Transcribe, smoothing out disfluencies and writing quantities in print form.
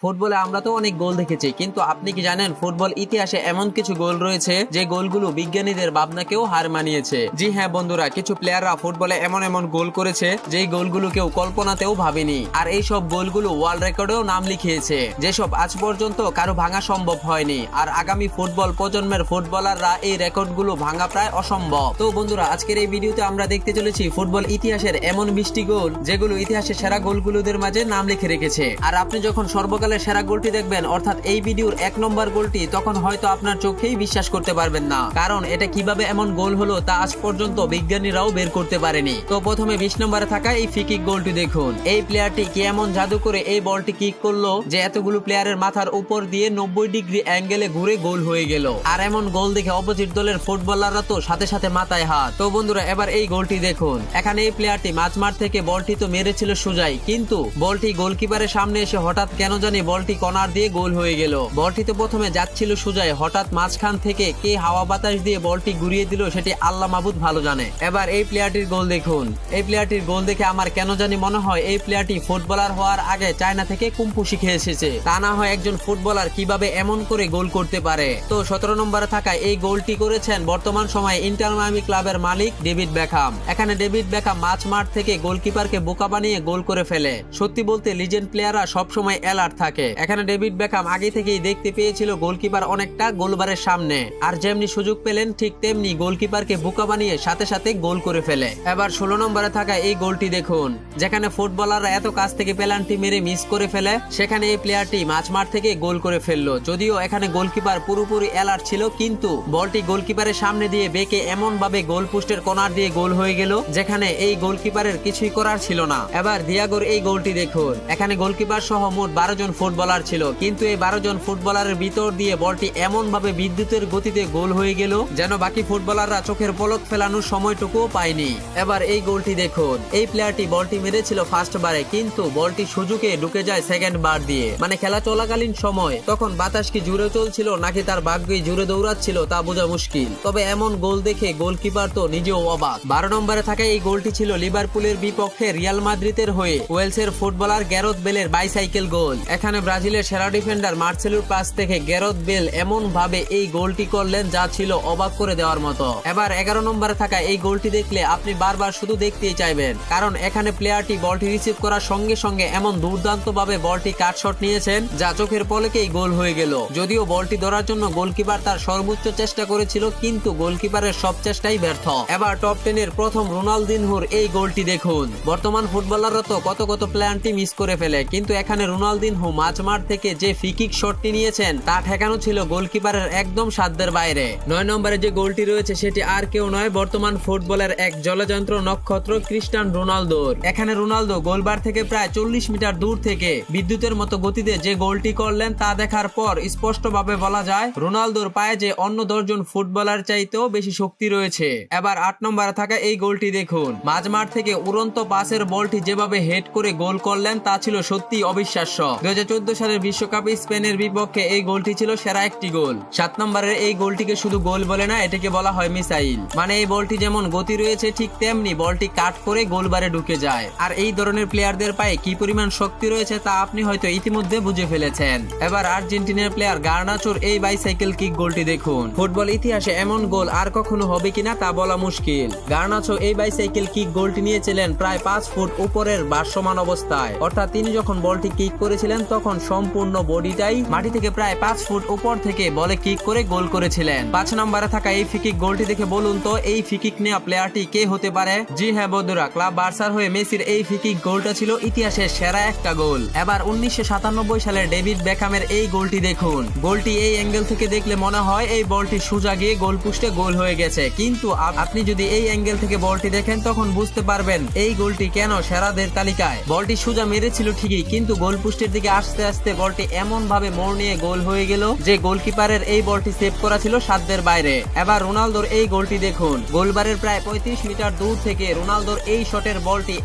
ফুটবলে আমরা তো অনেক গোল দেখেছি, কিন্তু আপনি কি জানেন ফুটবল ইতিহাসে এমন কিছু গোল রয়েছে যে গোলগুলো বিজ্ঞানীদের ভাবনাকেও হার মানিয়েছে। জি হ্যাঁ বন্ধুরা, কিছু প্লেয়াররা ফুটবলে এমন এমন গোল করেছে যেই গোলগুলো কেউ কল্পনাতেও ভাবেনি, আর এই সব গোলগুলো ওয়ার্ল্ড রেকর্ডেও নাম লিখিয়েছে, যেসব আজ পর্যন্ত কারো ভাঙা সম্ভব হয়নি। আর আগামী ফুটবল প্রজন্মের ফুটবলাররা এই রেকর্ডগুলো ভাঙা প্রায় অসম্ভব। তো বন্ধুরা, আজকের এই ভিডিওতে আমরা দেখতে চলেছি ফুটবল ইতিহাসের এমন 20টি গোল যেগুলো ইতিহাসের সেরা গোলগুলোদের মাঝে নাম লিখে রেখেছে। আর আপনি যখন সর্বকালের সেরা গোলটি দেখবেন, অর্থাৎ এই ভিডিওর 1 নম্বর গোলটি, তখন হয়তো আপনার চোখেই বিশ্বাস করতে পারবেন না, কারণ এটা কিভাবে এমন গোল হলো তা আজ পর্যন্ত বিজ্ঞানীরাও বের করতে পারেনি। তো প্রথমে 20 নম্বরে থাকা এই ফ্রি গোলটি দেখুন। এই প্লেয়ারটি কি এমন জাদু করে এই বলটি কিক করলো যে এতগুলো প্লেয়ারের মাথার উপর দিয়ে 90 ডিগ্রি অ্যাঙ্গেলে ঘুরে গোল হয়ে গেল। আর এমন গোল দেখে অপোজিট দলের ফুটবলাররা তো সাথে সাথে মাথায় হাত। তো বন্ধুরা, এবার এই গোলটি দেখুন। এখানে এই প্লেয়ারটি মাঝমাঠ থেকে বলটি তো মেরেছিল সোজাই, কিন্তু বলটি গোলকিপারের সামনে এসে হঠাৎ কেন জানি বলটি কর্নার দিয়ে গোল হয়ে গেল। বলটি তো প্রথমে যাচ্ছিল সোজাই, হঠাৎ মাঝখান থেকে কে হাওয়া বাতাস দিয়ে বলটি ঘুরিয়ে দিল সেটি আল্লাহ মাবুদ ভালো জানে। এবার এই প্লেয়ারটির গোল দেখুন। এই প্লেয়ারটির গোল দেখে আমার কেন জানি মনে হয় এই প্লেয়ারটি ফুটবলার হওয়ার আগে চায়না থেকে কুম্ফু শিখে এসেছে, তা না হয় একজন ফুটবলার কিভাবে এমন করে গোল করতে পারে। তো 17 নম্বরে থাকা এই গোলটি করেছেন বর্তমান সময়ে ইন্টার মায়ামি ক্লাবের মালিক ডেভিড বেকহাম। এখানে ডেভিড বেকহাম মাঝমাঠ থেকে গোলকিপারকে বোকা বানিয়ে গোল করে ফেলে। সত্যি বলতে লিজেন্ড প্লেয়াররা সবসময় অ্যালার্ট থাকে। এখানে ডেভিড বেকহাম আগে থেকেই দেখতে পেয়েছিল গোলকিপার অনেকটা গোলবারের সামনে, আর যেমনি সুযোগ পেলেন ঠিক তেমনি গোলকিপারকে বোকা বানিয়ে সাথে সাথে গোল করে ফেলে। এবার 16 নম্বরে থাকা এই গোলটি দেখুন। যেখানে ফুটবলাররা এত কাছ থেকে পেনাল্টি মেরে মিস করে ফেলে, সেখানে এই প্লেয়ারটি মাঝমাঠ থেকে গোল করে ফেললো। যদিও এখানে গোলকিপার পুরোপুরি অ্যালার্ট ছিল, কিন্তু বলটি গোলকিপারের সামনে দিয়ে বেঁকে এমন ভাবে গোল পোস্টের কর্নার দিয়ে গোল হয়ে গেল যেখানে এই গোলকিপারের কিছুই করার ছিল না। এবার দিয়াগোর এই গোলটি দেখুন। এখানে গোলকিপার সহ মোট 12 জন ফুটবলার ছিল, কিন্তু এই 12 জন ফুটবলারের ভিতর দিয়ে বলটি এমন ভাবে বিদ্যুতের গতিতে গোল হয়ে গেল যেন বাকি ফুটবলাররা চোখের পলক ফেলানোর সময়টুকুও পায়নি। এবার এই গোলটি দেখুন। এই প্লেয়ারটি বলটি মেরেছিল ফার্স্ট বারে, কিন্তু বলটি সুযোগে ঢুকে যায় সেকেন্ড বার দিয়ে। মানে খেলা চলাকালীন সময় তখন বাতাস কি জুড়ে চলছিল নাকি তার ভাগ্যই জুড়ে দৌড়াচ্ছিল তা বোঝা মুশকিল। তবে এমন গোল দেখে গোলকিপার তো নিজেও অবাক। 12 নম্বরে থাকা এই গোলটি ছিল লিভারপুলের বিপক্ষে রিয়াল মাদ্রিদের হয়ে ওয়েলসের ফুটবলার গ্যারেথ বেলের বাইসাইকেল গোল। এখানে ব্রাজিলের সেরা ডিফেন্ডার মার্সেলোর পাস থেকে গ্যারেথ বেল এমন ভাবে এই গোলটি করলেন যা ছিল অবাক করে দেওয়ার মতো। এবার 11 নম্বরে থাকা এই গোলটি দেখলে আপনি বারবার শুধু দেখতেই চাইবেন, কারণ এখানে প্লেয়ারটি বলটি রিসিভ করার সঙ্গে সঙ্গে এমন দুর্দান্ত ভাবে বলটি কাট শট নিয়েছেন যা চোখের পলকেই গোল হয়ে গেল। যদিও বলটি ধরার জন্য গোলকিপার তার সর্বোচ্চ চেষ্টা করেছিল, কিন্তু গোলকিপারের সব চেষ্টাই ব্যর্থ। এবার টপ 10 এর প্রথম রোনালদিনহোর এই গোলটি দেখুন। বর্তমান ফুটবলাররা তো কত প্লেয়ারটি মিস করে ফেলে, কিন্তু এখানে রোনালদিনহো মাঝমাঠ থেকে যে ফ্রি কিক শটটি নিয়েছেন তা ঠেকানো ছিল গোলকিপারের একদম সাধ্যের বাইরে। 9 নম্বরে যে গোলটি রয়েছে সেটি আর কেউ নয়, বর্তমান ফুটবলের এক জলযন্ত্র নক্ষত্র ক্রিস্টিয়ানো রোনালদোর। এখানে রোনালদো গোলবার থেকে প্রায় 40 মিটার দূর থেকে বিদ্যুতের মতো গতিতে যে গোলটি করলেন তা দেখার পর স্পষ্টভাবে বলা যায় রোনালদোর পায়ে যে অন্য 10 জন ফুটবলার চাইতেও বেশি শক্তি রয়েছে। এবার 8 নম্বরে থাকা এই গোলটি দেখুন। মাঝমাঠ থেকে উড়ন্ত পাসের বলটি যেভাবে হেড করে গোল করলেন তা ছিল সত্যি অবিশ্বাস্য। 2014 সালের বিশ্বকাপে স্পেনের বিপক্ষে এই গোলটি ছিল সেরা একটি গোল। 7 নম্বরের এই গোলটিকে শুধু গোল বলে না, এটাকে বলা হয় মিসাইল। মানে এই বলটি যেমন গতি রয়েছে ঠিক তেমনি বলটি কাট করে গোলবারে ঢুকে যায়। আর এই ধরনের প্লেয়ারদের পায়ে কি পরিমাণ শক্তি রয়েছে তা আপনি হয়তো ইতিমধ্যে বুঝে ফেলেছেন। এবার আর্জেন্টিনার প্লেয়ার গার্নাচোর এই বাইসাইকেল কিক গোলটি দেখুন। ফুটবল ইতিহাসে এমন গোল আর কখনো হবে কিনা তা বলা মুশকিল। গার্নাচো এই বাইসাইকেল কিক গোলটি নিয়েছিলেন প্রায় 5 ফুট উপরের ভাসমান অবস্থায়, অর্থাৎ তিনি যখন বলটি কিক করেছিলেন তখন সম্পূর্ণ বডিটাই মাটি থেকে প্রায় 5 ফুট উপর থেকে বলে কিক করে গোল করেছিলেন। 5 নম্বরে থাকা এই ফ্রি কিক গোলটি দেখে বলুন তো এই ফ্রি কিক নেওয়া প্লেয়ারটি কে হতে পারে? জি হ্যাঁ বন্ধুরা, ক্লাব বার্সার হয়ে মেসির এই ফ্রি কিক গোলটা ছিল ইতিহাসের সেরা একটা গোল। এবার 1997 সালের ডেভিড বেকহামের এই গোলটি দেখুন। গোলটি এই অ্যাঙ্গেল থেকে দেখলে মনে হয় এই বলটি সোজা গিয়ে গোল পোস্টে গোল হয়ে গেছে, কিন্তু আপনি যদি এই অ্যাঙ্গেল থেকে বলটি দেখেন তখন বুঝতে পারবেন এই গোলটি কেন সেরাদের তালিকায়। বলটি সোজা মেরেছিল ঠিকই, কিন্তু গোল পোস্টের দিকে আস্তে আস্তে বলটি এমন ভাবে মোড় নিয়ে গোল হয়ে গেল যে গোলকিপারের এই বলটি সেভ করা ছিল সাধ্যের বাইরে। এবার রোনালদোর এই গোলটি দেখুন। গোলবারের প্রায় 35 মিটার দূর থেকে রোনালদোর এই শটের বলটি